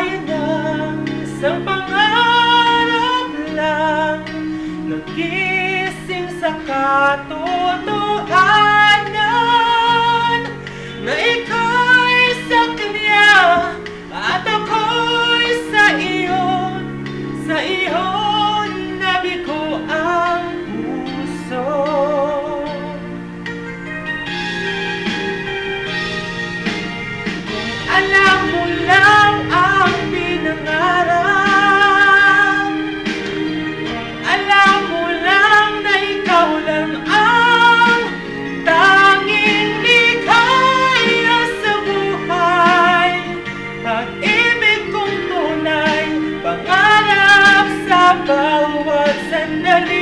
ay ng isang pangarap lang, nagising sa katotohanan na ika'y sa kanya at ako'y sa iyo nabigo ang puso. Alam mo lang ang pinangarap, alam mo lang na ikaw lang ang tanging likaya sa buhay. Pag-ibig kong tunay, pangarap sa bawat sandali.